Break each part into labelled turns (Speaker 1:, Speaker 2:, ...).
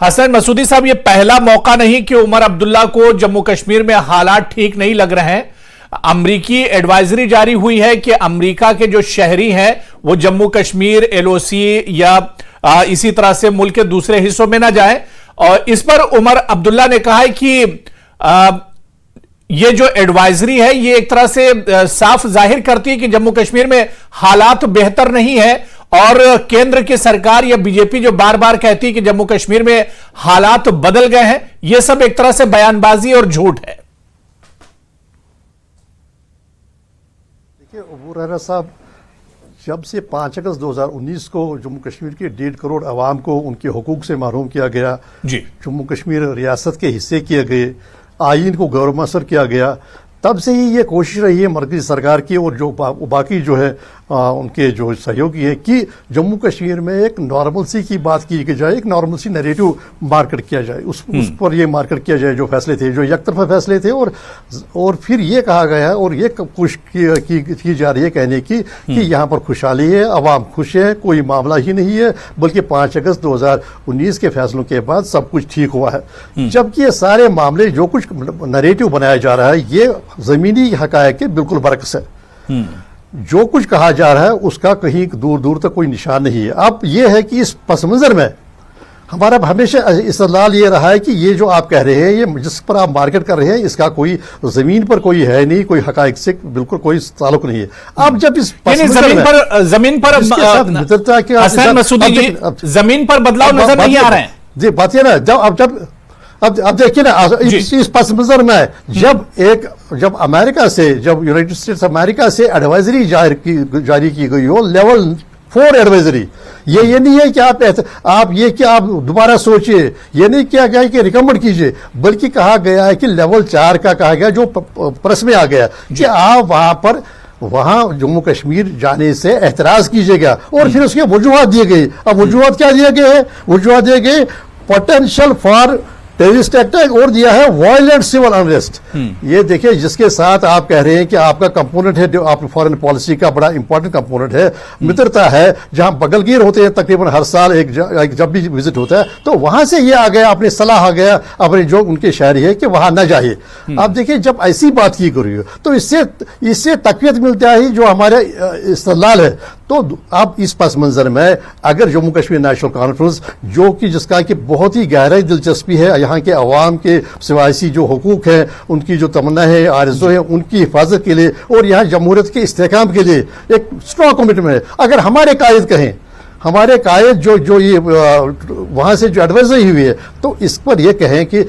Speaker 1: हसन मसूदी साहब, ये पहला मौका नहीं कि उमर अब्दुल्ला को जम्मू कश्मीर में हालात ठीक नहीं लग रहे हैं। अमरीकी एडवाइजरी जारी हुई है कि अमेरिका के जो शहरी हैं वो जम्मू कश्मीर, एलओसी या इसी तरह से मुल्क के दूसरे हिस्सों में ना जाएं। और इस पर उमर अब्दुल्ला ने कहा है कि ये जो एडवाइजरी है ये एक तरह से साफ जाहिर करती है कि जम्मू कश्मीर में हालात बेहतर नहीं है, और केंद्र की सरकार या बीजेपी जो बार बार कहती है कि जम्मू कश्मीर में हालात बदल गए हैं, यह सब एक तरह से बयानबाजी और झूठ है।
Speaker 2: देखिए अबू रहरा साहब, जब से 5 अगस्त 2019 को जम्मू कश्मीर के 1.5 करोड़ आवाम को उनके हुकूक से महरूम किया गया, जम्मू कश्मीर रियासत के हिस्से किए गए, आईन को गैरमसर किया गया, तब से ही ये कोशिश रही है मरकजी सरकार की और जो बाकी जो है उनके जो सहयोगी हैं कि जम्मू कश्मीर में एक नॉर्मलसी की बात की जाए, एक नॉर्मलसी नैरेटिव मार्केट किया जाए, उस पर ये मार्केट किया जाए जो फैसले थे, जो एकतरफा फैसले थे। और फिर ये कहा गया है और ये कोशिश की जा रही है कहने की कि यहाँ पर खुशहाली है, अवाम खुश है, कोई मामला ही नहीं है, बल्कि 5 अगस्त 2019 के फैसलों के बाद सब कुछ ठीक हुआ है। जबकि ये सारे मामले जो कुछ नैरेटिव बनाया जा रहा है ये जमीनी हकायक के बिल्कुल बरक्स है। जो कुछ कहा जा रहा है उसका कहीं दूर दूर तक कोई निशान नहीं है। अब यह है कि इस पस मंजर में हमारा हमेशा इस्तदलाल ये रहा है कि ये जो आप कह रहे हैं, ये जिस पर आप मार्केट कर रहे हैं, इसका कोई जमीन पर कोई है नहीं, कोई हकायक से बिल्कुल कोई ताल्लुक नहीं है। अब जब इस
Speaker 1: जमीन पर जमीन पर बदलाव नजर नहीं आ रहे हैं
Speaker 2: जी, बात ये ना, अब देखिए ना, इस पस मंजर में जब अमेरिका से, जब यूनाइटेड स्टेट्स अमेरिका से एडवाइजरी जारी की गई हो, लेवल 4 एडवाइजरी, ये नहीं है कि आप ये कि आप दोबारा सोचिए, ये नहीं किया गया कि रिकमेंड कीजिए, बल्कि कहा गया है कि लेवल 4 का कहा गया, जो प्रेस में आ गया कि आप वहां जम्मू कश्मीर जाने से एतराज कीजिएगा। और फिर उसके वजूहत दिए गए। अब वजूहत क्या दिए गए हैं? वजूहत दिए गए पोटेंशियल फॉर टेररिस्ट अटैक और दिया है वायलेंट सिविल अनरेस्ट। ये देखिए, जिसके साथ आप कह रहे हैं कि आपका कंपोनेंट है, जो आप फॉरेन पॉलिसी का बड़ा इंपॉर्टेंट कंपोनेंट है, मित्रता है, जहां बगलगीर होते हैं तकरीबन हर साल जब भी विजिट होता है, तो वहां से ये आ गया, अपनी सलाह आ गया, अपने जो उनके शहरी है कि वहां न जाइए। आप देखिए, जब ऐसी बात की गई हो तो इससे तकवीत मिलता है जो हमारे इस्तदलाल है। तो अब इस पस मंजर में अगर जम्मू कश्मीर नेशनल कॉन्फ्रेंस, जो कि जिसका कि बहुत ही गहराई दिलचस्पी है यहाँ के अवाम के सिवासी जो हुकूक है, उनकी जो तमन्ना है, आरज़ू है, उनकी हिफाजत के लिए और यहाँ जमहूरियत के इस्तेहकाम के लिए एक स्ट्रॉन्ग कमिटमेंट है। अगर हमारे कायद कहें, हमारे कायद जो ये वहाँ से जो एडवाइजरी हुई है, तो इस पर यह कहें कि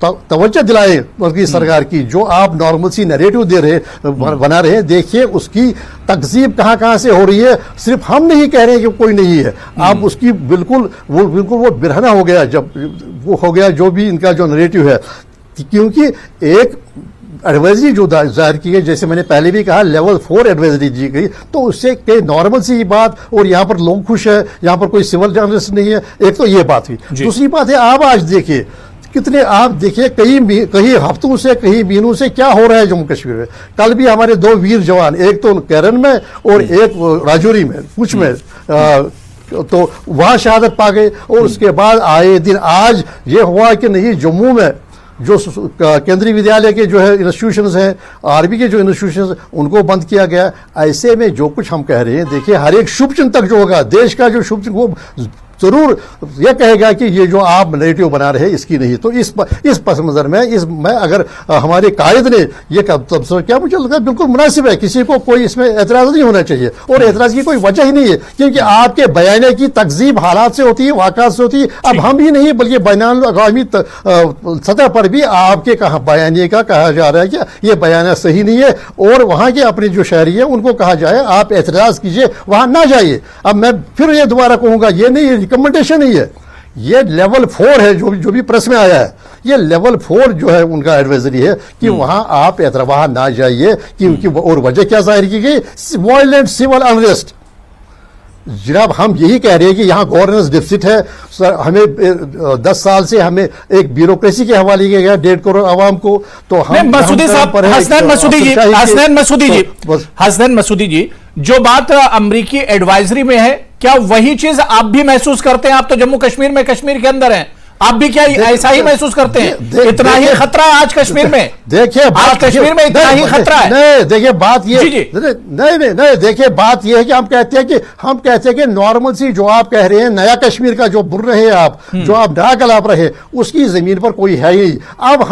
Speaker 2: तवज्जो दिलाए मरकज़ी सरकार की, जो आप नॉर्मलसी नैरेटिव दे रहे बना रहे हैं, देखिए उसकी तकज़ीब कहाँ से हो रही है। सिर्फ हम नहीं कह रहे हैं कि कोई नहीं है, आप उसकी बिल्कुल वो बिरहना हो गया, जब वो हो गया जो भी इनका जो नैरेटिव है। क्योंकि एक एडवाइजरी जो जाहिर की गई, जैसे मैंने पहले भी कहा, लेवल 4 एडवाइजरी दी गई, तो उससे कई नॉर्मल सी बात, और यहाँ पर लोग खुश है, यहाँ पर कोई सिविल जर्नलिस्ट नहीं है। एक तो ये बात हुई। दूसरी बात है, आप आज देखिए कितने, आप देखिए कई हफ्तों से, कई महीनों से क्या हो रहा है जम्मू कश्मीर में। कल भी हमारे 2 वीर जवान, एक तो कैरन में और एक राजौरी में, पुंछ में, तो वहां शहादत पा गए। और उसके बाद आए दिन आज ये हुआ कि नहीं, जम्मू में जो केंद्रीय विद्यालय के जो है इंस्टीट्यूशंस हैं, आर्मी के जो इंस्टीट्यूशंस, उनको बंद किया गया। ऐसे में जो कुछ हम कह रहे हैं, देखिए हर एक शुभचिंतक जो होगा, देश का जो शुभचिंतक, वो जरूर यह कहेगा कि ये जो आप नैरेटिव बना रहे हैं इसकी नहीं। तो इस पस मंजर में अगर हमारे कायद ने ये तबसरा किया, मुझे लगता है बिल्कुल मुनासिब है, किसी को कोई इसमें एतराज नहीं होना चाहिए, और एतराज की कोई वजह ही नहीं है, क्योंकि आपके बयाने की तकजीब हालात से होती है, वाक़ात से होती है। अब हम ही नहीं बल्कि बैनुल अक़वामी सतह पर भी आपके बयाने का कहा जा रहा है कि ये बयाना सही नहीं है, और वहाँ के अपने जो शहरी है उनको कहा जाए आप एतराज कीजिए, वहाँ ना जाइए। अब मैं फिर ये दोबारा कहूँगा, ये नहीं रिकमेंडेशन नहीं है, ये लेवल 4 है, जो भी प्रेस में आया है, ये लेवल 4 जो है उनका एडवाइजरी है कि वहां आप वहां ना जाइए। क्योंकि और वजह क्या जाहिर की गई? Violent civil unrest. जनाब, हम यही कह रहे हैं कि यहाँ गवर्नेंस डिफिसिट है। सर, हमें 10 साल से हमें एक ब्यूरोक्रेसी के हवाले किया गया 1.5 करोड़ आवाम को। तो हम
Speaker 1: मसूदी साहब, हसनैन मसूदी जी, जो बात अमेरिकी एडवाइजरी में है, क्या वही चीज आप भी महसूस करते हैं? आप तो जम्मू कश्मीर में, कश्मीर के अंदर हैं, आप भी क्या ऐसा ही महसूस करते हैं? इतना ही खतरा है आज कश्मीर में?
Speaker 2: देखिए,
Speaker 1: आज कश्मीर में इतना ही खतरा है?
Speaker 2: नहीं, देखिए बात ये,
Speaker 1: जी।
Speaker 2: नहीं, देखिए बात ये है कि हम कहते हैं कि नॉर्मल सी जो आप कह रहे हैं, नया कश्मीर का जो बुन रहे हैं आप, जो आप नया गलाप रहे, उसकी जमीन पर कोई है ही। अब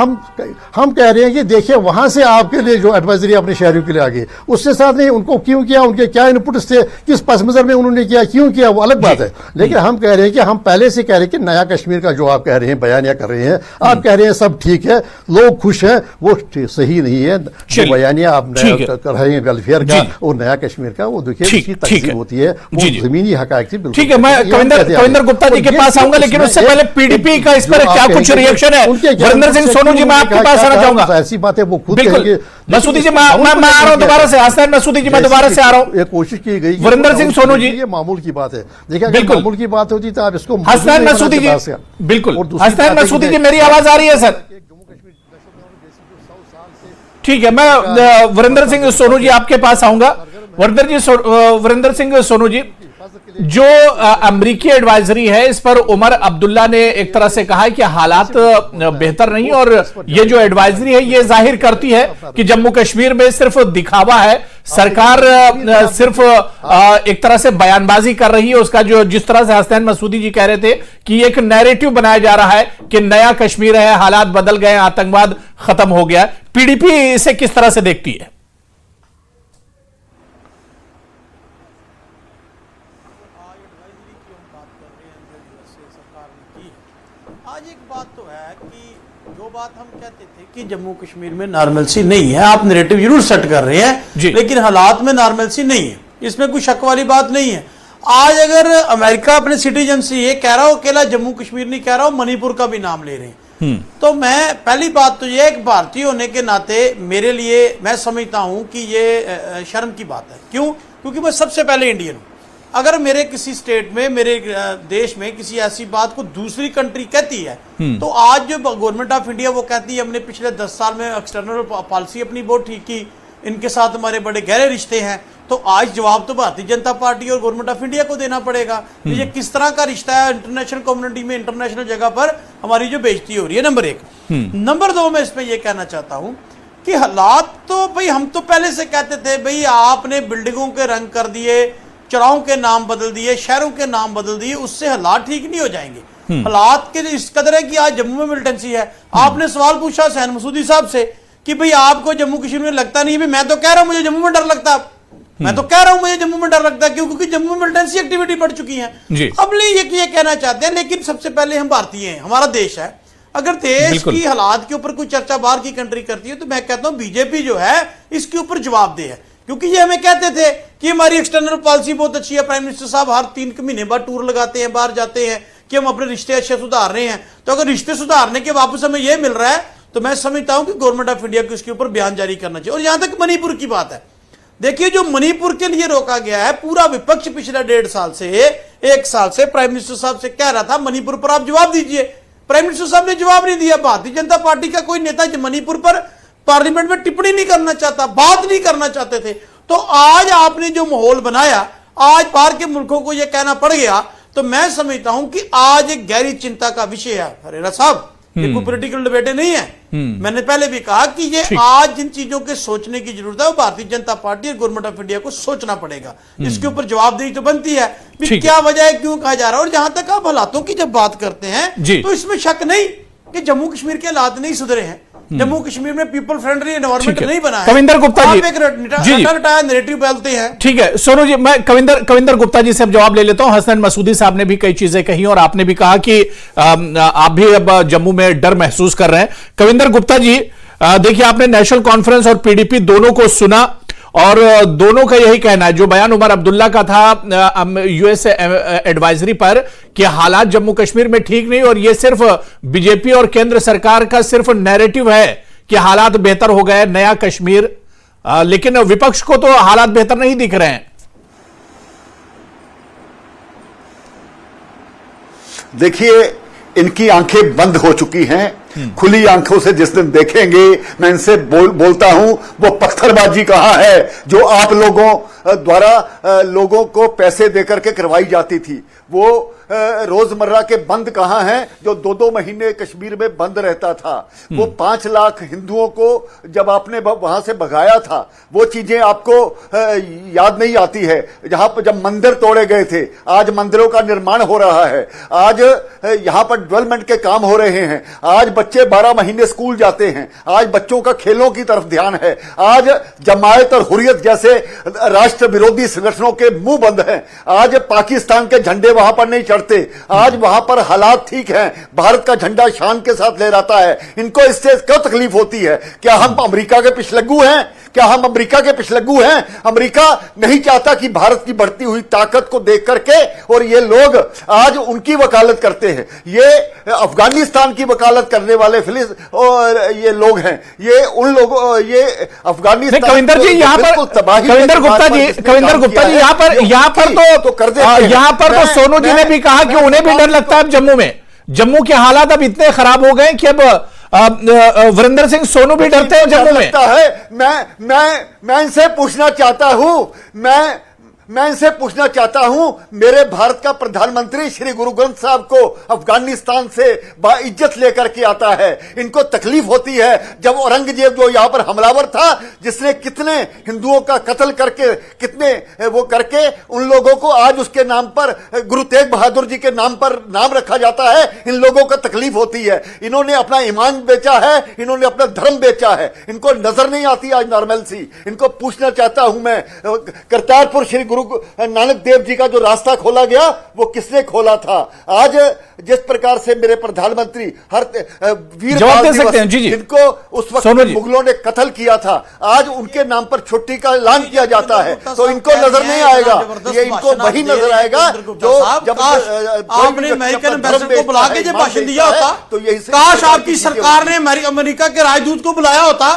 Speaker 2: हम कह रहे हैं कि देखिए वहां से आपके लिए जो एडवाइजरी अपने शहरियों के लिए आ गई, उससे साथ नहीं, उनको क्यों किया, उनके क्या इनपुट्स थे, किस पस मंजर में उन्होंने किया, क्यों किया, वो अलग बात है। लेकिन हम कह रहे हैं कि हम पहले से कह रहे हैं कि नया कश्मीर का जो आप कह रहे हैं, बयानिया कर रहे हैं, आप कह रहे हैं सब ठीक है, लोग खुश हैं, वो सही नहीं है। जो बयानिया आप कर रहे हैं वेलफेयर का और नया कश्मीर का, वो देखिए उसकी तकसीम होती है, वो जमीनी हकायक थी।
Speaker 1: ठीक है, मैं कविंदर गुप्ता जी के पास आऊंगा, लेकिन उससे पहले पीडीपी का इस पर क्या कुछ रिएक्शन है? वरिंदर सिंह सोनू जी, मैं आपके पास आना चाहूंगा।
Speaker 2: ऐसी बात है, वो खुद कहेंगे।
Speaker 1: मसूदी जी, मैं आ रहा हूं दोबारा से। हसन मसूदी जी, मैं दोबारा से आ रहा हूं।
Speaker 2: ये कोशिश की गई,
Speaker 1: वरिंदर सिंह सोनू जी,
Speaker 2: ये मामूल की बात है। देखिए, अगर मामूल की बात होती तो आप इसको
Speaker 1: हसन मसूदी जी, बिल्कुल हसन मसूदी जी, मेरी आवाज आ रही है सर? ठीक है, मैं वरिंदर सिंह सोनू जी आपके पास आऊंगा। वरिंदर सिंह सोनू जी, जो अमेरिकी एडवाइजरी है, इस पर उमर अब्दुल्ला ने एक तरह से कहा है कि हालात बेहतर नहीं, और ये जो एडवाइजरी है ये जाहिर करती है कि जम्मू कश्मीर में सिर्फ दिखावा है, सरकार सिर्फ एक तरह से बयानबाजी कर रही है। उसका जो जिस तरह से हसन मसूदी जी कह रहे थे कि एक नैरेटिव बनाया जा रहा है कि नया कश्मीर है, हालात बदल गए, आतंकवाद खत्म हो गया। पीडीपी इसे किस तरह से देखती है?
Speaker 3: आज एक बात तो है कि जो बात हम कहते थे कि जम्मू कश्मीर में नॉर्मलसी नहीं है, आप नैरेटिव जरूर सेट कर रहे हैं, लेकिन हालात में नॉर्मलसी नहीं है, इसमें कोई शक वाली बात नहीं है। आज अगर अमेरिका अपने सिटीजन से ये कह रहा हो, अकेला जम्मू कश्मीर नहीं कह रहा हो, मणिपुर का भी नाम ले रहे हैं, तो मैं पहली बात तो ये, एक भारतीय होने के नाते मेरे लिए मैं समझता हूं कि ये शर्म की बात है। क्यों? क्योंकि मैं सबसे पहले इंडियन हूं। अगर मेरे किसी स्टेट में, मेरे देश में किसी ऐसी बात को दूसरी कंट्री कहती है, तो आज जो गवर्नमेंट ऑफ इंडिया वो कहती है हमने पिछले 10 साल में एक्सटर्नल पॉलिसी अपनी बहुत ठीक की, इनके साथ हमारे बड़े गहरे रिश्ते हैं, तो आज जवाब तो भारतीय जनता पार्टी और गवर्नमेंट ऑफ इंडिया को देना पड़ेगा। ये किस तरह का रिश्ता है इंटरनेशनल कम्युनिटी में, इंटरनेशनल जगह पर हमारी जो बेइज्जती हो रही है, नंबर 1। नंबर 2, मैं इसमें यह कहना चाहता हूं कि हालात तो भाई हम तो पहले से कहते थे, भाई आपने बिल्डिंगों के रंग कर दिए, चौराहों के नाम बदल दिए, शहरों के नाम बदल दिए, उससे हालात ठीक नहीं हो जाएंगे। हालात के इस कदर है कि आज जम्मू में मिलिटेंसी है। आपने सवाल पूछा हसन मसूदी साहब से कि भाई आपको जम्मू कश्मीर में लगता नहीं है, मैं तो कह रहा हूं मुझे जम्मू में डर लगता है, मैं तो कह रहा हूं मुझे जम्मू में डर लगता है। क्यों? क्योंकि जम्मू में मिलिटेंसी एक्टिविटी बढ़ चुकी है। अब ये कहना चाहते हैं, लेकिन सबसे पहले हम भारतीय हैं, हमारा देश है। अगर देश की हालात के ऊपर कोई चर्चा बाहर की कंट्री करती है, तो मैं कहता हूं बीजेपी जो है इसके ऊपर जवाबदेह है। क्योंकि ये हमें कहते थे कि हमारी एक्सटर्नल पॉलिसी बहुत अच्छी है, प्राइम मिनिस्टर साहब हर 3 महीने बाद टूर लगाते हैं, बाहर जाते हैं कि हम अपने रिश्ते अच्छे सुधार रहे हैं। तो अगर रिश्ते सुधारने के वापस हमें यह मिल रहा है, तो मैं समझता हूं कि गवर्नमेंट ऑफ इंडिया को इसके ऊपर बयान जारी करना चाहिए। और यहां तक मणिपुर की बात है, देखिए जो मणिपुर के लिए रोका गया है, पूरा विपक्ष पिछले 1.5 साल से, 1 साल से प्राइम मिनिस्टर साहब से कह रहा था मणिपुर पर आप जवाब दीजिए। प्राइम मिनिस्टर साहब ने जवाब नहीं दिया। भारतीय जनता पार्टी का कोई नेता मणिपुर पर पार्लियामेंट में टिप्पणी नहीं करना चाहता, बात नहीं करना चाहते थे। तो आज आपने जो माहौल बनाया, आज बाहर के मुल्कों को यह कहना पड़ गया, तो मैं समझता हूं कि आज एक गहरी चिंता का विषय है। हरेरा साहब, ये कोई पॉलिटिकल डिबेट नहीं है। मैंने पहले भी कहा कि ये आज जिन चीजों के सोचने की जरूरत है, वो भारतीय जनता पार्टी और गवर्नमेंट ऑफ इंडिया को सोचना पड़ेगा। इसके ऊपर जवाबदेही तो बनती है, क्या वजह है, क्यों कहा जा रहा है। और जहां तक आप हालातों की जब बात करते हैं, तो इसमें शक नहीं कि जम्मू कश्मीर के हालात नहीं सुधरे हैं। जम्मू कश्मीर में पीपल फ्रेंडली एनवायरनमेंट नहीं बना है।
Speaker 1: कविंदर गुप्ता जी,
Speaker 3: आप नैरेटिव बोलते हैं।
Speaker 1: ठीक है सोनू जी, मैं कविंदर गुप्ता जी से अब जवाब ले लेता हूं। हसन मसूदी साहब ने भी कई चीजें कही और आपने भी कहा कि आप भी अब जम्मू में डर महसूस कर रहे हैं। कविंदर गुप्ता जी, देखिए आपने नेशनल कॉन्फ्रेंस और पीडीपी दोनों को सुना और दोनों का यही कहना है, जो बयान उमर अब्दुल्ला का था यूएस एडवाइजरी पर कि हालात जम्मू कश्मीर में ठीक नहीं, और यह सिर्फ बीजेपी और केंद्र सरकार का सिर्फ नैरेटिव है कि हालात बेहतर हो गए, नया कश्मीर, लेकिन विपक्ष को तो हालात बेहतर नहीं दिख रहे हैं।
Speaker 4: देखिए, इनकी आंखें बंद हो चुकी हैं। खुली आंखों से जिस दिन देखेंगे, मैं इनसे बोलता हूं, वो पत्थरबाजी कहां है जो आप लोगों द्वारा लोगों को पैसे देकर के करवाई जाती थी। वो रोजमर्रा के बंद कहां हैं जो 2-2 महीने कश्मीर में बंद रहता था। वो 5 लाख हिंदुओं को जब आपने वहां से भगाया था, वो चीजें आपको याद नहीं आती है। जहां पर जब मंदिर तोड़े गए थे, आज मंदिरों का निर्माण हो रहा है, आज यहां पर डेवलपमेंट के काम हो रहे हैं, आज बच्चे 12 महीने स्कूल जाते हैं, आज बच्चों का खेलों की तरफ ध्यान है, आज जमायत और हुर्रियत जैसे राष्ट्र विरोधी संगठनों के मुंह बंद हैं, आज पाकिस्तान के झंडे वहां पर नहीं चढ़ते, आज वहां पर हालात ठीक हैं, भारत का झंडा शान के साथ लहराता है। इनको इससे क्यों तकलीफ होती है? क्या हम अमेरिका के पिछलग्गू हैं? क्या हम अमेरिका के पिछलग्गू हैं? अमेरिका नहीं चाहता कि भारत की बढ़ती हुई ताकत को देख करके, और ये लोग आज उनकी वकालत करते हैं। ये अफगानिस्तान की वकालत करने वाले और ये लोग हैं, ये उन लोगों, ये अफगानिस्तान
Speaker 1: कविंदर जी यहाँ पर, कविंदर गुप्ता जी यहाँ पर तो सोनू जी ने भी कहा कि उन्हें भी डर लगता है। अब जम्मू के हालात अब इतने खराब हो गए कि अब वीरेंद्र सिंह सोनू भी डरते हैं जम्मू में।
Speaker 4: मैं इनसे पूछना चाहता हूं, मैं इनसे पूछना चाहता हूं, मेरे भारत का प्रधानमंत्री श्री गुरु ग्रंथ साहब को अफगानिस्तान से बाइज्जत लेकर के आता है। इनको तकलीफ होती है जब औरंगजेब जो यहां पर हमलावर था, जिसने कितने हिंदुओं का कत्ल करके, कितने वो करके, उन लोगों को आज उसके नाम पर, गुरु तेग बहादुर जी के नाम पर नाम रखा जाता है। इन लोगों को तकलीफ होती है। इन्होंने अपना ईमान बेचा है, इन्होंने अपना धर्म बेचा है, इनको नजर नहीं आती आज नॉर्मलसी। इनको पूछना चाहता हूं मैं, करतारपुर श्री गुरु नानक देव जी का जो रास्ता खोला गया, वो किसने खोला था? आज जिस प्रकार से मेरे प्रधानमंत्री हर वीर
Speaker 1: जवाब दे सकते हैं जी जी,
Speaker 4: जिनको उस वक्त मुगलों ने कत्ल किया था, आज उनके नाम पर छुट्टी का ऐलान किया जाता है, तो इनको नजर नहीं आएगा। ये इनको वही नजर आएगा जो जब
Speaker 3: आपने अमेरिकन एम्बेसडर को बुला के जब भाषण दिया होता, तो यही काश आपकी सरकार ने अमेरिका के राजदूत को बुलाया होता,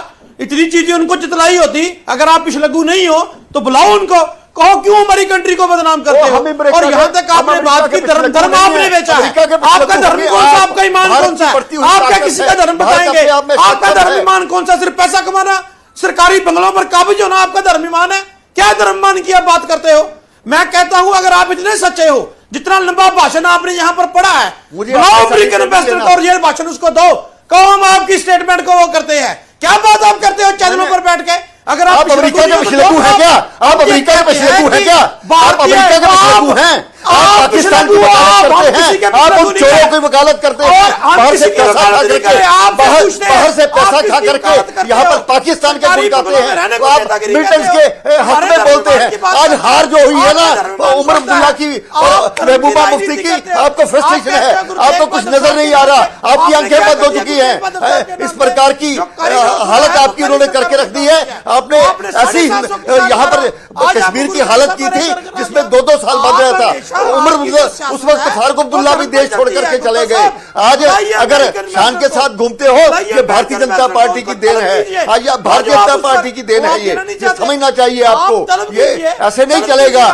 Speaker 3: इतनी चीजें उनको जितलाई होती। अगर आप पिछलग्गू नहीं हो तो बुलाओ उनको, कहो क्यों हमारी कंट्री को बदनाम करते हो। और यहां तक आपने बात की धर्म आपने बेचा है। आपका धर्म कौन सा, आपका ईमान कौन सा है? आप क्या किसी का धर्म बताएंगे? आपका धर्म ईमान कौन सा? सिर्फ पैसा कमाना, सरकारी बंगलों पर काबिज होना आपका धर्म ईमान है? क्या धर्म मान की आप बात करते हो? मैं कहता हूं अगर आप इतने सच्चे हो, जितना लंबा भाषण आपने यहां पर पढ़ा है, बुलाओ अमेरिकन एम्बेसडर को और ये भाषण उसको दो, कहो हम आपकी स्टेटमेंट को वो करते हैं। क्या बात आप करते हो चैनलों पर बैठ के? अगर आप
Speaker 4: अमेरिका के पिछलग्गू हैं क्या? आप अमेरिका के पिछलग्गू हैं क्या? आप अमेरिका के पिछलग्गू हैं? आप पाकिस्तान की वकालत करते हैं, आप उन चोरों की वकालत करते हैं, बाहर से पैसा खा करके, बाहर से पैसा खा करके यहाँ पर पाकिस्तान के गुण गाते हैं, तो आप मिलिटेंट्स के हक में बोलते हैं। आज हार जो हुई है ना उमर अब्दुल्ला की और महबूबा मुफ्ती की, आपको फ्रस्ट्रेशन है, आपको कुछ नजर नहीं आ रहा, आपकी आंखें बंद हो चुकी हैं। इस प्रकार की हालत आपकी उन्होंने करके रख दी है। आपने ऐसी यहाँ पर कश्मीर की हालत की थी जिसमें 2-2 साल बंद रहा था। उमर उस वक्त फारूक अब्दुल्ला भी देश छोड़ करके चले गए। आज अगर शान के साथ घूमते हो, ये भारतीय जनता पार्टी की देन है, आज भारतीय जनता पार्टी की देन है। ये समझना चाहिए आपको, ये ऐसे नहीं चलेगा।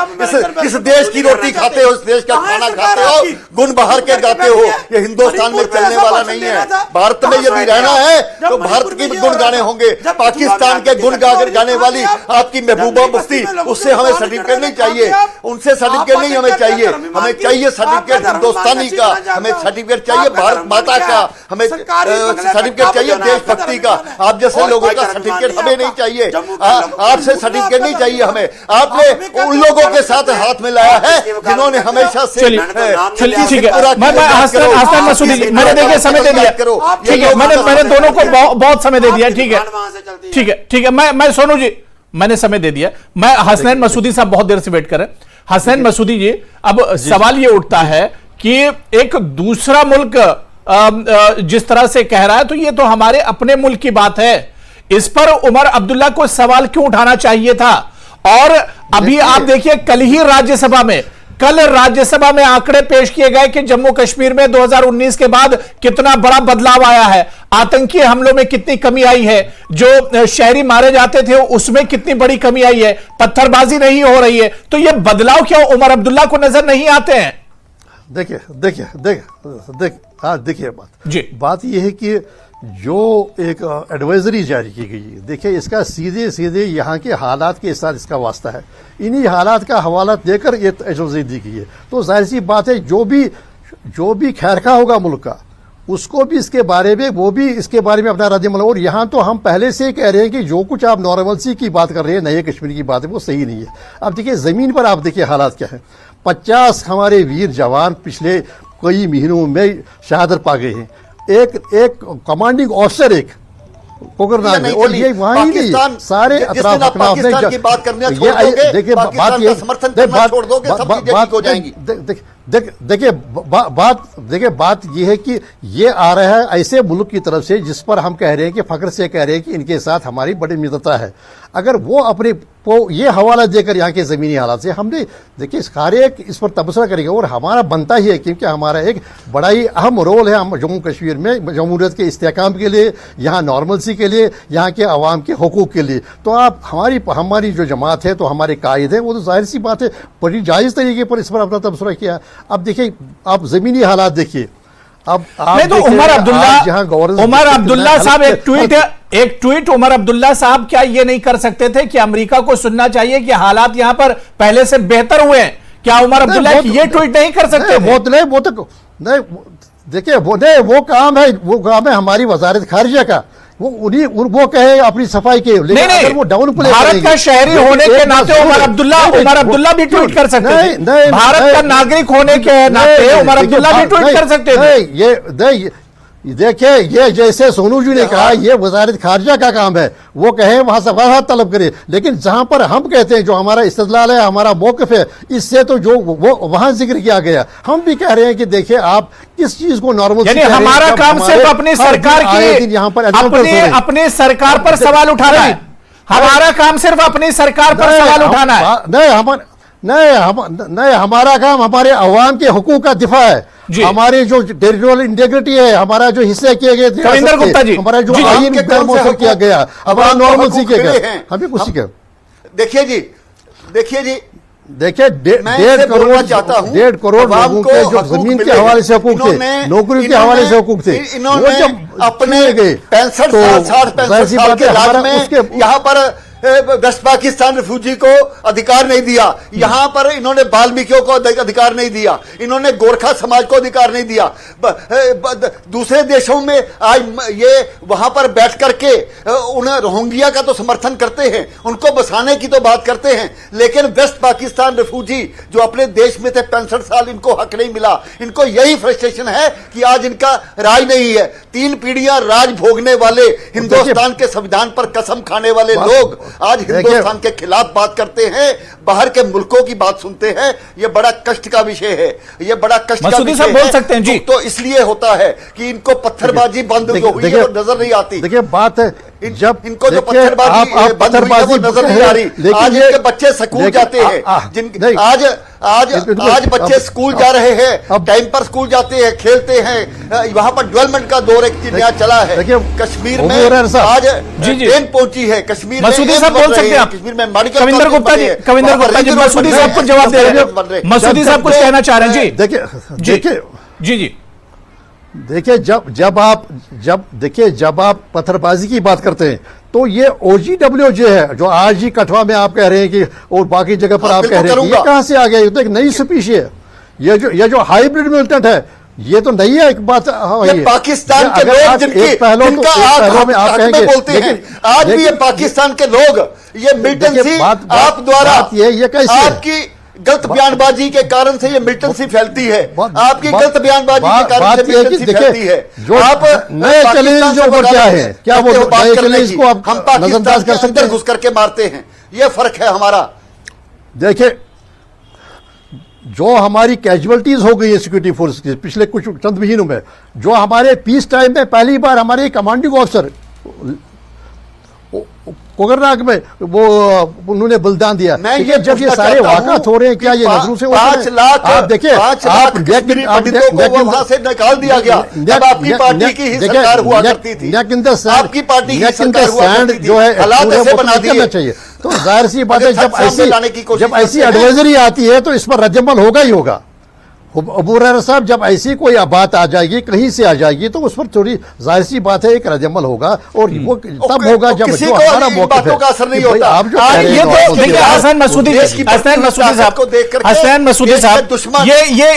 Speaker 4: इस देश की रोटी खाते हो, इस देश का खाना खाते हो, गुण बाहर के गाते हो, ये हिंदुस्तान में चलने वाला नहीं है। भारत में यदि रहना है तो भारत के गुण गाने होंगे। पाकिस्तान के गुण गाने वाली आपकी महबूबा मुफ्ती, उससे हमें सर्टिफिकेट नहीं चाहिए, उनसे सर्टिफिकेट नहीं हमें चाहिए। हमें चाहिए सर्टिफिकेट हिंदुस्तानी का, हमें सर्टिफिकेट चाहिए भारत माता का, हमें सर्टिफिकेट चाहिए देशभक्ति का। आप जैसे लोगों का सर्टिफिकेट हमें नहीं चाहिए, आपसे सर्टिफिकेट नहीं चाहिए हमें। आपने उन लोगों के साथ हाथ में लाया है जिन्होंने हमेशा से
Speaker 1: हसन मसूदी जी, मैंने देखिए समय दे दिया, ठीक है, मैंने दोनों को बहुत समय दे दिया, ठीक है ठीक है ठीक है। मैं सोनू जी, मैंने समय दे दिया। मैं हसनैन मसूदी साहब बहुत देर से वेट कर रहे हैं। हसनैन मसूदी जी, अब सवाल ये उठता है कि एक दूसरा मुल्क जिस तरह से कह रहा है, तो ये तो हमारे अपने मुल्क की बात है, इस पर उमर अब्दुल्ला को सवाल क्यों उठाना चाहिए था? और अभी आप देखिए कल राज्यसभा में आंकड़े पेश किए गए कि जम्मू कश्मीर में 2019 के बाद कितना बड़ा बदलाव आया है, आतंकी हमलों में कितनी कमी आई है, जो शहरी मारे जाते थे उसमें कितनी बड़ी कमी आई है, पत्थरबाजी नहीं हो रही है। तो ये बदलाव क्या उमर अब्दुल्ला को नजर नहीं आते हैं?
Speaker 2: देखिए देखिए देखिए हाँ, देखिए
Speaker 1: जी।
Speaker 2: बात यह है कि जो एक एडवाइजरी जारी की गई है, देखिए इसका सीधे सीधे यहाँ के हालात के साथ इसका वास्ता है। इन्हीं हालात का हवाला देकर ये एडवाइजरी दी गई है। तो जाहिर सी बात है, जो भी खैरखा होगा मुल्क का, उसको भी इसके बारे में, वो भी इसके बारे में अपना रद्द-ए-अमल। और यहाँ तो हम पहले से कह रहे हैं कि जो कुछ आप नॉर्मलसी की बात कर रहे हैं, नए कश्मीर की बात है, वो सही नहीं है। अब देखिए जमीन पर आप देखिए हालात क्या है। 50 हमारे वीर जवान पिछले कई महीनों में शहादत पा गए हैं। एक कमांडिंग ऑफिसर, एक कोकरनाग में, और ये वहां ही नहीं, सारे अतराफ
Speaker 4: पाकिस्तान की बात करने छोड़ दोगे,
Speaker 2: देखिए
Speaker 4: पाकिस्तान का समर्थन करना छोड़ दोगे, सब चीजें ठीक हो जाएंगी।
Speaker 2: देखिए बात यह है कि ये आ रहा है ऐसे मुल्क की तरफ से जिस पर हम कह रहे हैं कि फख्र से कह रहे हैं कि इनके साथ हमारी बड़ी मित्रता है। अगर वो अपने को ये हवाला देकर यहाँ के ज़मीनी हालात से, हमने देखिए सारे एक इस पर तबसरा करेंगे और हमारा बनता ही है, क्योंकि हमारा एक बड़ा ही अहम रोल है हम जम्मू कश्मीर में जमहूरियत के इस्तेहकाम के लिए, यहाँ नॉर्मलसी के लिए, यहाँ के अवाम के हुकूक के लिए। तो आप हमारी जो जमात है, तो हमारे कायद हैं, वो तो जाहिर सी बात है बड़ी जायज़ तरीके पर इस पर अपना तबसरा किया। अब देखिए आप ज़मीनी हालात देखिए। अब
Speaker 1: नहीं तो उमर अब्दुल्ला साहब एक ट्वीट उमर अब्दुल्ला साहब क्या ये नहीं कर सकते थे कि अमेरिका को सुनना चाहिए कि हालात यहां पर पहले से बेहतर हुए हैं? क्या उमर अब्दुल्ला ये ट्वीट नहीं कर सकते?
Speaker 2: वो तो नहीं, देखिए वो काम है हमारी वजारत खारिजा का। वो कहे अपनी सफाई के, लेकिन अगर वो डाउन प्ले
Speaker 1: भारत का शहरी होने के नाते उमर अब्दुल्ला भी ट्वीट कर सकते थे। भारत का नागरिक होने के नाते उमर अब्दुल्ला भी ट्वीट कर सकते थे।
Speaker 2: देखिए ये जैसे सोनू जी ने कहा, ये वजारत खारजा का काम है, वो कहे वहां सफारत तलब करे। लेकिन जहां पर हम कहते हैं जो हमारा इस्तदलाल है, हमारा मौक़िफ़ है, इससे तो जो वो वहां जिक्र किया गया, हम भी कह रहे हैं कि देखिए आप किस चीज को नॉर्मल,
Speaker 1: यानी हमारा काम सिर्फ अपनी सरकार की
Speaker 2: यहाँ पर
Speaker 1: अपनी सरकार पर सवाल उठाना है। हमारा काम सिर्फ अपनी सरकार पर सवाल उठाना है।
Speaker 2: नहीं, हमारा काम हमारे अवाम के हुकूक का दिफा है। हमारे जो टेरिटोरियल इंटीग्रिटी है, हमारा जो हिस्से किए गए,
Speaker 1: कविंदर गुप्ता जी,
Speaker 2: हमारा जो आईन किया गया, हमारा नॉर्मल सीखे गए, हमें कुछ सीखे।
Speaker 4: देखिए जी
Speaker 2: 1.5 करोड़ लोगों के जो जमीन के हवाले से हुकूक थे, नौकरी के हवाले से हुकूक थे,
Speaker 4: इन्होंने अपने 65 साल के राज में यहाँ पर वेस्ट पाकिस्तान रिफ्यूजी को अधिकार नहीं दिया। यहां पर इन्होंने वाल्मीकियों को अधिकार नहीं दिया, इन्होंने गोरखा समाज को अधिकार नहीं दिया। दूसरे देशों में आज ये वहां पर बैठ करके उन्हें रोहिंग्या का तो समर्थन करते हैं, उनको बसाने की तो बात करते हैं, लेकिन वेस्ट पाकिस्तान रिफ्यूजी जो अपने देश में थे 65 साल, इनको हक नहीं मिला। इनको यही फ्रस्ट्रेशन है कि आज इनका राज नहीं है। 3 पीढ़ियां राज भोगने वाले, हिंदुस्तान के संविधान पर कसम खाने वाले लोग आज हिंदुस्तान के खिलाफ बात करते हैं, बाहर के मुल्कों की बात सुनते हैं। ये बड़ा कष्ट का विषय है, ये बड़ा कष्ट का विषय है।
Speaker 1: बोल सकते हैं जी।
Speaker 4: तो इसलिए होता है कि इनको पत्थरबाजी बंद जो हुई है वो नजर नहीं आती।
Speaker 2: देखिए बात है, जब
Speaker 4: इनको जो पत्थरबाजी नजर नहीं आ रही। आज इनके बच्चे स्कूल जाते हैं, आज बच्चे स्कूल जा रहे हैं, टाइम पर स्कूल जाते हैं, खेलते हैं। वहां पर डेवलपमेंट का दौर एक नया चला है कश्मीर में। आज ट्रेन पहुंची है कश्मीर में,
Speaker 1: बोल सकते हैं
Speaker 4: कश्मीर में मेडिकल।
Speaker 1: कविंदर गुप्ता जी मसूदी साहब को जवाब दे रहे हैं। मसूदी साहब कुछ कहना चाह रहे हैं जी।
Speaker 2: देखिए जब आप पत्थरबाजी की बात करते हैं, तो ये OGWJ है जो आज ही कठवा में आप कह रहे हैं कि, और बाकी जगह पर आप कह रहे हैं, ये कहां से आ गया? ये तो एक नई स्पीशी है। ये जो हाइब्रिड मिलिटेंट है, ये तो नहीं है। एक बात
Speaker 4: ये पाकिस्तान के लोग जिनका आप बोलते हैं, आज भी ये पाकिस्तान के लोग, ये मिलिटेंसी आप द्वारा आपकी गलत बयानबाजी के कारण से ये मिलिटेंसी फैलती है। आपकी गलत बयानबाजी के कारण से मिलिटेंसी फैलती है।
Speaker 2: जो आप नए चैलेंज क्या है, क्या वो नए चैलेंज को आप
Speaker 4: हम पाकिस्तान के अंदर घुस करके मारते हैं, ये फर्क है हमारा।
Speaker 2: देखिए जो हमारी कैजुअलिटीज हो गई है सिक्योरिटी फोर्स की पिछले कुछ चंद महीनों में, जो हमारे पीस टाइम में पहली बार हमारे कमांडिंग ऑफिसर कोकरनाग में वो उन्होंने बलिदान दिया। जब ये सारे वाक़ात हो रहे हैं, क्या ये नजरों से
Speaker 4: 5 लाख
Speaker 2: आप देखिए, आप
Speaker 4: पंडितों को वहां से निकाल दिया गया। जब आपकी पार्टी की ही सरकार हुआ करती थी, आपकी पार्टी की सरकार हुआ करती थी,
Speaker 2: जो है
Speaker 4: हालात ऐसे बना दिए
Speaker 2: चाहिए। तो जाहिर सी बात है, जब ऐसी एडवाइजरी आती है तो इस पर रद्द-ए-अमल होगा ही होगा। अबू हुरैरा साहब, जब ऐसी कोई बात आ जाएगी, कहीं से आ जाएगी, तो उस पर थोड़ी जाहिर सी बात है एक रद्दअमल होगा, और वो तब होगा जब
Speaker 4: किसी
Speaker 2: जो
Speaker 4: को
Speaker 2: हमारा
Speaker 4: इन
Speaker 2: मौक़िफ़
Speaker 4: बातों
Speaker 2: है
Speaker 4: का असर नहीं
Speaker 2: कि भाई
Speaker 4: होता।
Speaker 2: आप जो
Speaker 4: आज
Speaker 2: कह रहे
Speaker 1: ये
Speaker 2: हैं,
Speaker 1: तो
Speaker 2: वो
Speaker 1: देखिए हसन मसूदी साहब,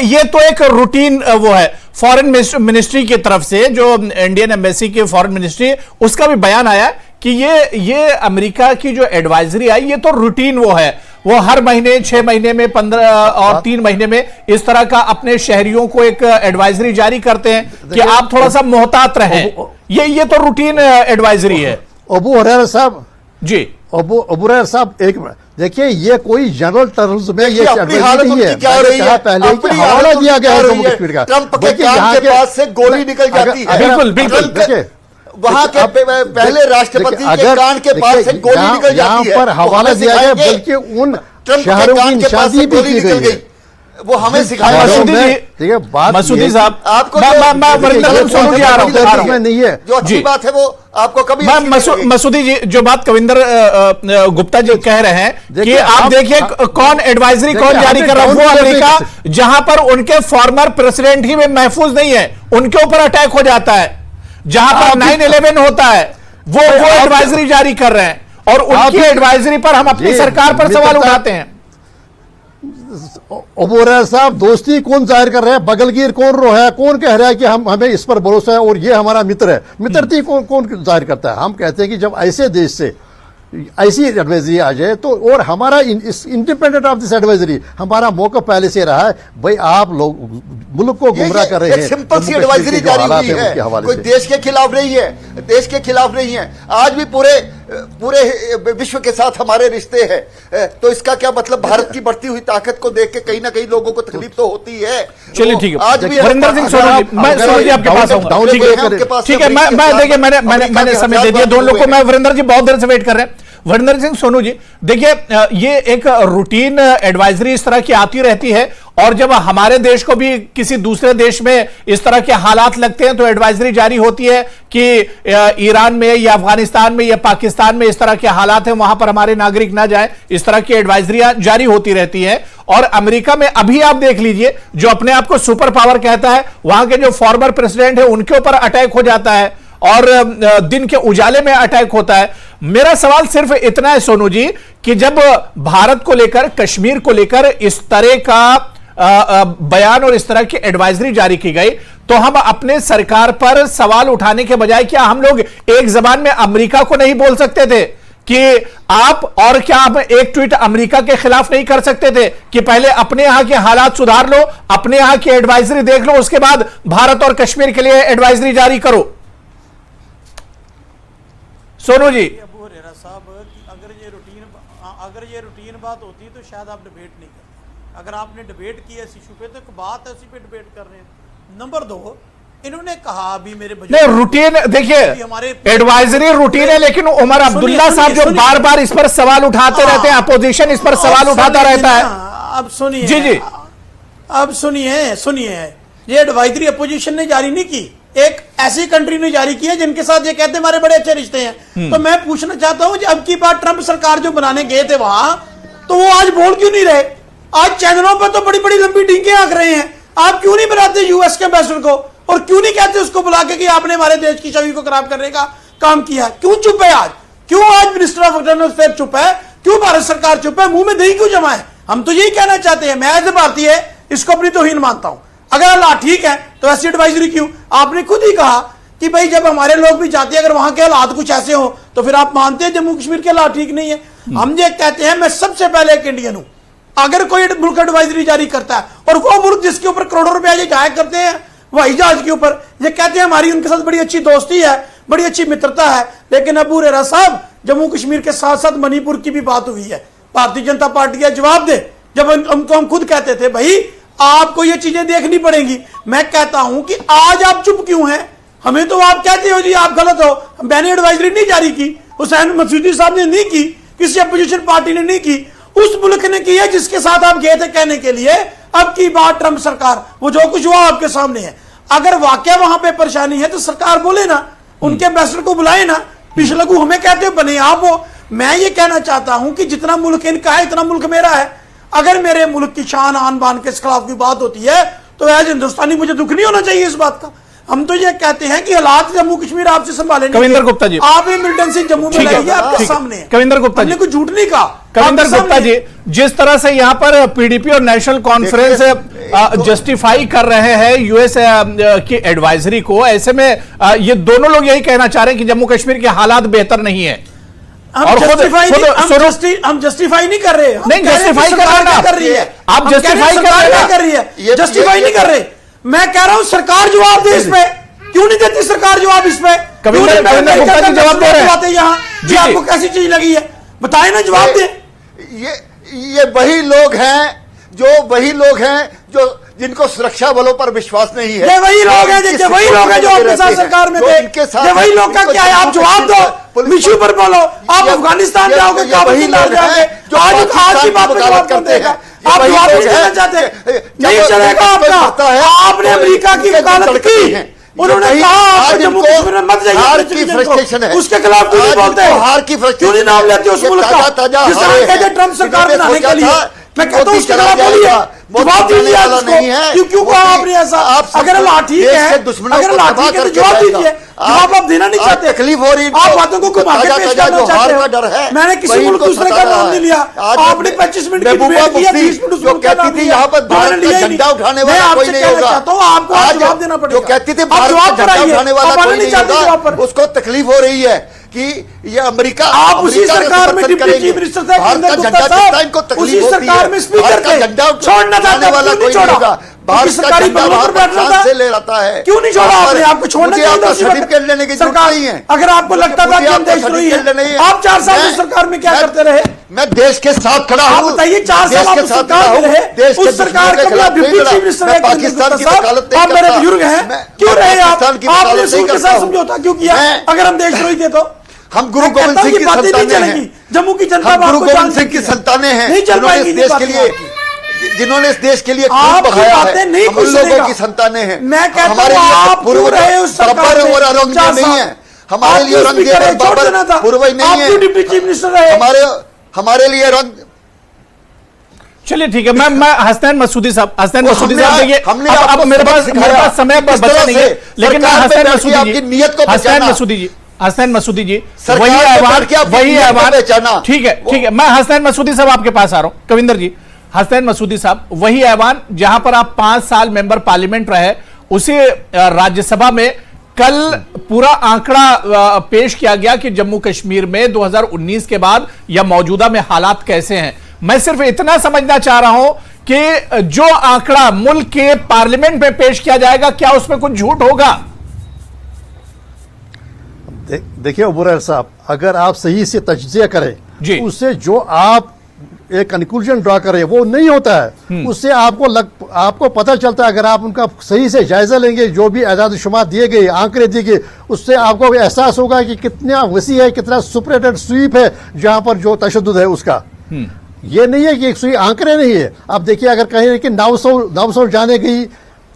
Speaker 1: ये तो एक रूटीन वो है। फॉरेन मिनिस्ट्री की तरफ से, जो इंडियन एम्बेसी के फॉरेन मिनिस्ट्री, उसका भी बयान आया कि ये अमेरिका की जो एडवाइजरी आई, ये तो रूटीन वो है, वो हर महीने 6 महीने में 15 और 3 महीने में इस तरह का अपने शहरियों को एक एडवाइजरी जारी करते हैं कि आप थोड़ा सा मोहतात रहें। ये तो रूटीन एडवाइजरी है।
Speaker 2: अबू हुरैरा साहब
Speaker 1: जी,
Speaker 2: अबू हुरैरा साहब, एक मिनट देखिए, ये कोई जनरल टर्म्स में ये
Speaker 4: अपनी हालत
Speaker 2: नहीं है।
Speaker 4: उनकी क्या हो रही है,
Speaker 2: पहले कि
Speaker 4: अपनी
Speaker 2: हवाला
Speaker 4: हालत
Speaker 2: दिया गया है
Speaker 4: उनकी
Speaker 2: जम्मू
Speaker 4: क्या हो
Speaker 2: कश्मीर
Speaker 4: रही है।
Speaker 2: का।
Speaker 4: ट्रंप के
Speaker 2: देखिए,
Speaker 4: कान
Speaker 2: यहाँ
Speaker 4: के पास से गोली निकल जाती है।
Speaker 1: बिल्कुल, बिल्कुल।
Speaker 2: देखिए,
Speaker 4: वहां के पहले राष्ट्रपति के कान के पास से गोली निकल जाती है।
Speaker 2: यहाँ पर हवाला दिया गया, बल्कि उन शहरों की निशानी भी की गई है।
Speaker 4: वो हमें सिखाया।
Speaker 1: मसूदी साहब,
Speaker 4: आपको
Speaker 1: सोनू जी आ रहा हूं,
Speaker 2: नहीं है
Speaker 4: जो अच्छी बात है वो आपको कभी
Speaker 1: मसूदी जी, जो बात कविंदर गुप्ता जी कह रहे हैं कि आप देखिए कौन एडवाइजरी कौन जारी कर रहा है, वो अमेरिका, जहां पर उनके फॉर्मर प्रेसिडेंट ही में महफूज नहीं है, उनके ऊपर अटैक हो जाता है। जहां पर 9/11 होता है, वो एडवाइजरी जारी कर रहे हैं, और उनकी एडवाइजरी पर हम अपनी सरकार पर सवाल उठाते हैं।
Speaker 2: अबू हुरैरा साहब, दोस्ती कौन जाहिर कर रहा है, बगलगीर कौन रो है, कौन कह रहा है कि हमें इस पर भरोसा है और ये हमारा मित्र है? मित्रता कौन जाहिर करता है? हम कहते हैं कि जब ऐसे देश से ऐसी एडवाइजरी आ जाए तो, और हमारा इंडिपेंडेंट ऑफ दिस एडवाइजरी हमारा मौका पहले से रहा है, भाई आप लोग मुल्क को गुमराह कर रहे हैं।
Speaker 4: सिंपल सी एडवाइजरी जारी हुई है, कोई देश के खिलाफ नहीं है, देश के खिलाफ नहीं है। आज भी पूरे विश्व के साथ हमारे रिश्ते हैं, तो इसका क्या मतलब? भारत की बढ़ती हुई ताकत को देख के कहीं ना कहीं लोगों को तकलीफ तो होती है।
Speaker 1: चलिए ठीक है,
Speaker 4: आज भी
Speaker 1: वरिंदर सिंह सोनू जी, मैं सोनू जी आपके पास आऊंगा। ठीक है, मैं देखिए, मैंने समय दे दिया दोनों लोग को। मैं वरिंदर जी बहुत देर से वेट कर रहे हैं। वरिंदर सिंह सोनू जी, देखिए, ये एक रूटीन एडवाइजरी इस तरह की आती रहती है, और जब हमारे देश को भी किसी दूसरे देश में इस तरह के हालात लगते हैं तो एडवाइजरी जारी होती है कि ईरान में या अफगानिस्तान में या पाकिस्तान में इस तरह के हालात हैं, वहां पर हमारे नागरिक ना जाए। इस तरह की एडवाइजरियां जारी होती रहती हैं। और अमेरिका में अभी आप देख लीजिए, जो अपने आप को सुपर पावर कहता है, वहां के जो फॉर्मर प्रेसिडेंट है उनके ऊपर अटैक हो जाता है, और दिन के उजाले में अटैक होता है। मेरा सवाल सिर्फ इतना है सोनू जी, कि जब भारत को लेकर, कश्मीर को लेकर इस तरह का बयान और इस तरह की एडवाइजरी जारी की गई, तो हम अपने सरकार पर सवाल उठाने के बजाय क्या हम लोग एक जबान में अमेरिका को नहीं बोल सकते थे कि आप, और क्या आप एक ट्वीट अमेरिका के खिलाफ नहीं कर सकते थे कि पहले अपने यहां के हालात सुधार लो, अपने यहां की एडवाइजरी देख लो, उसके बाद भारत और कश्मीर के लिए एडवाइजरी जारी करो? सोनू जी,
Speaker 3: अबू हुरैरा साहब, अगर ये रूटीन बात होती तो शायद आप डिबेट नहीं करते। अगर आपने डिबेट की है इस इशू पे, तो बात है, उसी पे डिबेट कर रहे हैं। नंबर 2, इन्होंने कहा अभी मेरे
Speaker 1: नहीं, रूटीन देखिए, एडवाइजरी रूटीन है, लेकिन उमर अब्दुल्ला साहब जो बार बार इस पर सवाल उठाते रहते हैं, अपोजिशन इस पर सवाल उठाता रहता है।
Speaker 3: अब सुनिए
Speaker 1: जी जी,
Speaker 3: अब सुनिए, ये एडवाइजरी अपोजिशन ने जारी नहीं की, एक ऐसी कंट्री ने जारी की है जिनके साथ ये कहते हैं हमारे बड़े अच्छे रिश्ते हैं। तो मैं पूछना चाहता हूं, अब की बार ट्रंप सरकार जो बनाने गए थे वहां, तो वो आज बोल क्यों नहीं रहे? आज चैनलों पर तो बड़ी बड़ी लंबी डींगे आंक रहे हैं। आप क्यों नहीं बनाते यूएस के एम्बेसडर को, और क्यों नहीं कहते उसको बुला के कि आपने हमारे देश की छवि को खराब करने का काम किया? क्यों चुप है आज? क्यों आज मिनिस्टर ऑफ एक्सटर्नल अफेयर चुप है? क्यों भारत सरकार चुप है? मुंह में दही क्यों जमा है? हम तो यही कहना चाहते हैं। मैं एज ए भारतीय इसको अपनी तौहीन मानता हूं। अगर हालात ठीक है तो ऐसी एडवाइजरी क्यों? आपने खुद ही कहा कि भाई जब हमारे लोग भी जाते हैं, अगर वहां के हालात कुछ ऐसे हो तो फिर आप मानते हैं जम्मू कश्मीर के हालात ठीक नहीं है। हम ये कहते हैं, मैं सबसे पहले एक इंडियन हूं, अगर कोई मुल्क एडवाइजरी जारी करता है, और वो मुल्क जिसके ऊपर करोड़ों रुपए ये जाया करते हैं हवाई जहाज के ऊपर, ये कहते हैं हमारी उनके साथ बड़ी अच्छी दोस्ती है, बड़ी अच्छी मित्रता है, लेकिन अबू हुरैरा साहब, जम्मू कश्मीर के साथ साथ मणिपुर की भी बात हुई है। भारतीय जनता पार्टी का जवाब दे, जब हम खुद कहते थे भाई आपको ये चीजें देखनी पड़ेंगी। मैं कहता हूं कि आज आप चुप क्यों हैं? हमें तो आप कहते हो जी आप गलत हो, मैंने एडवाइजरी नहीं जारी की, हुसैन मसूदी साहब ने नहीं की, किसी अपोजिशन पार्टी ने नहीं की, उस मुल्क ने की है जिसके साथ आप गए थे कहने के लिए। अब की बात ट्रंप सरकार, वो जो कुछ हुआ आपके सामने है। अगर वाकया वहां पे परेशानी है तो सरकार बोले ना, उनके एम्बेसडर को बुलाए ना, पीछे लगू हमें कहते हो बने आप हो। मैं ये कहना चाहता हूं कि जितना मुल्क इनका है इतना मुल्क मेरा है। अगर मेरे मुल्क की शान आन बान के खिलाफ की बात होती है तो एज हिंदुस्तानी मुझे दुख नहीं होना चाहिए इस बात का। हम तो ये कहते हैं कि हालात जम्मू कश्मीर आपसे संभाले नहीं।
Speaker 1: कविंदर गुप्ता जी,
Speaker 3: आप मिलिटेंसी जम्मू में लाइए, आपके सामने है।
Speaker 1: कविंदर गुप्ता जी,
Speaker 3: कुछ झूठ नहीं कहा।
Speaker 1: कविंदर गुप्ता जी, जिस तरह से यहाँ पर पीडीपी और नेशनल कॉन्फ्रेंस जस्टिफाई कर रहे हैं यूएस की एडवाइजरी को, ऐसे में ये दोनों लोग यही कहना चाह रहे हैं कि जम्मू कश्मीर के हालात बेहतर नहीं है।
Speaker 3: हम जस्टिफाई नहीं कर रहे।
Speaker 1: नहीं, जस्टिफाई कर रही है। आप जस्टिफाई कर रही है,
Speaker 3: जस्टिफाई नहीं कर रहे। मैं कह रहा हूं सरकार जवाब दे इस पे। क्यों नहीं देती सरकार जवाब इस पे?
Speaker 1: कविंदर गुप्ता जी जवाब दे रहे हैं
Speaker 3: यहाँ जी, आपको कैसी चीज लगी है बताए ना, जवाब दे।
Speaker 4: ये वही लोग हैं जो जिनको सुरक्षा बलों पर विश्वास नहीं है।
Speaker 3: ये वही लोग हैं जो आपके साथ सरकार में थे। ये वही लोग का क्या है? आप जवाब दो, मिशू पर बोलो। आप अफगानिस्तान जाओगे,
Speaker 4: वही लोग हैं जो
Speaker 3: आज की बात पर जवाब करते हैं। आप जवाब नहीं देना चाहते, नहीं चलेगा आपका। आपने अमेरिका की वकालत की, उन्होंने कहा आप जम्मू कश्मीर में मत जाइए,
Speaker 4: हार की फ्रस्ट्रेशन है,
Speaker 3: उसके खिलाफ क्यों नहीं बोलते?
Speaker 4: हार की फ्रस्ट्रेशन,
Speaker 3: क्यों नहीं नाम लेते उस मुल्क का जिस तरह कहते ट्रम्प सरकार बनाने के लिए? मैं कहता हूं उसके खिलाफ बोलिए, जवाब दीजिए आपको। क्यों कहा आपने ऐसा? अगर अल्लाह ठीक है, अगर अल्लाह ठीक है तो जवाब दीजिए। जवाब आप देना नहीं चाहते,
Speaker 4: तकलीफ हो रही,
Speaker 3: आप बातों को घुमा के पेश करना चाहते हो।
Speaker 4: डर है,
Speaker 3: मैंने किसी मुल्क दूसरे का नाम नहीं लिया। आपने 25 मिनट की डिबेट किया, 30 मिनट उसको कहती थी यहाँ पर भारत का झंडा उठाने वाला कोई नहीं होगा। आपको आज जवाब देना पड़ेगा।
Speaker 4: जो कहती थी भारत का झंडा उठाने वाला कोई नहीं होगा, उसको तकलीफ हो रही है कि ये अमेरिका,
Speaker 3: आप उसी सरकार में डिप्टी चीफ मिनिस्टर थे,
Speaker 4: भारत का झंडा चढ़ता इनको तकलीफ होती है।
Speaker 3: में स्पीकर थे,
Speaker 4: झंडा
Speaker 3: छोड़ना
Speaker 4: उठाने वाला कोई नहीं होगा। भारत का झंडा बाहर फ्रांस से ले आता है।
Speaker 3: क्यों नहीं छोड़ा आपने? आपको छोड़ना चाहिए
Speaker 4: सर्टिफिकेट लेने की जरूरत नहीं है।
Speaker 3: अगर आपको लगता था कि हम देशद्रोही हैं, आप 4 साल में सरकार में क्या करते रहे?
Speaker 4: मैं देश के साथ खड़ा हूं।
Speaker 3: आप बताइए, 4 साल आप सरकार में रहे, उस सरकार का डिप्टी चीफ मिनिस्टर
Speaker 4: पाकिस्तान की वकालत
Speaker 3: आप मेरे बुजुर्ग हैं, क्यों रहे आप? आपने उसके साथ समझौता क्यों किया? अगर हम देशद्रोही थे तो
Speaker 4: हम गुरु गोविंद सिंह की संतानें हैं।
Speaker 3: जम्मू की जनता
Speaker 4: गुरु गोविंद सिंह की संतानें हैं, जिन्होंने इस देश के लिए खून बहाया है। हम उन लोगों की संतानें हैं। हमारे लिए पूर्वज बाबर और औरंगजेब नहीं है। हमारे लिए औरंगजेब और बाबर पूर्वज नहीं है।
Speaker 3: डिप्टी चीफ मिनिस्टर रहे,
Speaker 4: हमारे लिए रंग।
Speaker 1: चलिए ठीक है, मैं हसनैन मसूदी साहब देखिए, अब मेरे पास समय बचा नहीं है, लेकिन मैं हसनैन मसूदी जी वही ऐवान, ठीक है, मैं हसनैन मसूदी साहब आपके पास आ रहा हूं। कविंदर जी, हसनैन मसूदी साहब, वही ऐवान जहां पर आप 5 साल मेंबर पार्लियामेंट रहे, उसी राज्यसभा में कल पूरा आंकड़ा पेश किया गया कि जम्मू कश्मीर में 2019 के बाद या मौजूदा में हालात कैसे हैं। मैं सिर्फ इतना समझना चाह रहा हूं कि जो आंकड़ा मुल्क के पार्लियामेंट में पेश किया जाएगा, क्या उसमें कुछ झूठ होगा?
Speaker 2: देखिए उबैर साहब, अगर आप सही से तज्जिया करें, उससे जो आप एक कंक्लूजन ड्रा करें वो नहीं होता है। उससे आपको पता चलता है, अगर आप उनका सही से जायजा लेंगे, जो भी आजाद शुमार दिए गए, आंकड़े दिए गए, उससे आपको एहसास होगा कि कितना वसी है, कितना सुपरेटेड स्वीप है जहां पर जो तशद्दुद है उसका। ये नहीं है कि एक सुई आंकड़े नहीं है। आप देखिए, अगर कहें कि 900 जाने गई,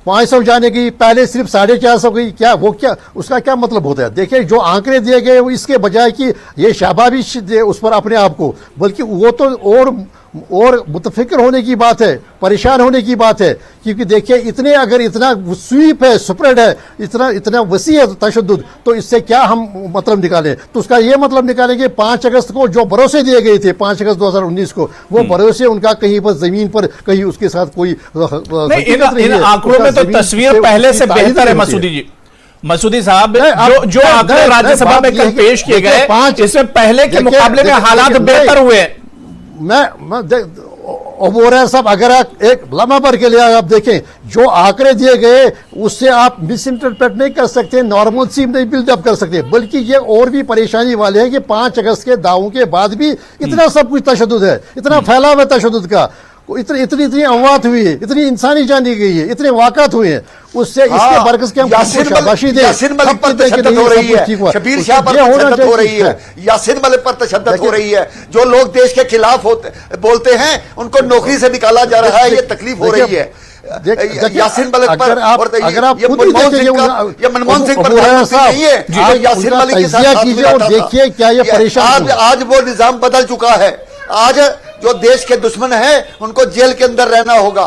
Speaker 2: 500 जाने की, पहले सिर्फ 450 गई, क्या उसका क्या मतलब होता है? देखिए, जो आंकड़े दिए गए वो इसके बजाय कि ये शाबाश दे उस पर अपने आप को, बल्कि वो तो और मुतफिक्र होने की बात है, परेशान होने की बात है। क्योंकि देखिए, अगर इतना स्वीप है, स्प्रेड है, इतना वसी है तशद्दुद, तो इससे क्या हम मतलब निकालें? तो उसका ये मतलब निकालेंगे 5 अगस्त को जो भरोसे दिए गए थे, 5 अगस्त 2019 को, वो भरोसे उनका कहीं पर जमीन पर कहीं उसके साथ कोई
Speaker 1: इन आंकड़ों में तो तस्वीर पहले से बेहतर है। मसूदी साहब, जो आंकड़े राज्यसभा में कल पेश किए गए, इसमें पहले के मुकाबले में हालात बेहतर हुए।
Speaker 2: उबैर साहब, अगर आप एक लम्हा भर के लिए आप देखें, जो आंकड़े दिए गए उससे आप मिस इंटरप्रेट नहीं कर सकते, नॉर्मल सी नहीं बिल्डअप कर सकते, बल्कि ये और भी परेशानी वाले हैं कि 5 अगस्त के दावों के बाद भी इतना सब कुछ तशद्दुद है, इतना फैलाव है तशद्दुद का, इतनी अमवात हुई है, इतनी इंसानी जान दी गई है, इतने वाकत हुए हैं, उससे इसके बरकस के हम शाबाशी दें।
Speaker 4: यासिन मलिक पर तशद्दुद हो रही है, शबीर शाह पर तशद्दुद हो रही है, यासिन मलिक पर तशद्दुद हो रही है। जो लोग देश के खिलाफ बोलते हैं उनको नौकरी से निकाला जा रहा है, ये तकलीफ हो रही है। यासिन मलिक पर,
Speaker 2: अगर आप
Speaker 4: मनमोहन सिंह प्रधानमंत्री नहीं है, यासिन मलिक के साथ
Speaker 2: देखिए क्या ये परेशान।
Speaker 4: आज वो निजाम बदल चुका है। आज जो देश के दुश्मन है उनको जेल के अंदर रहना होगा।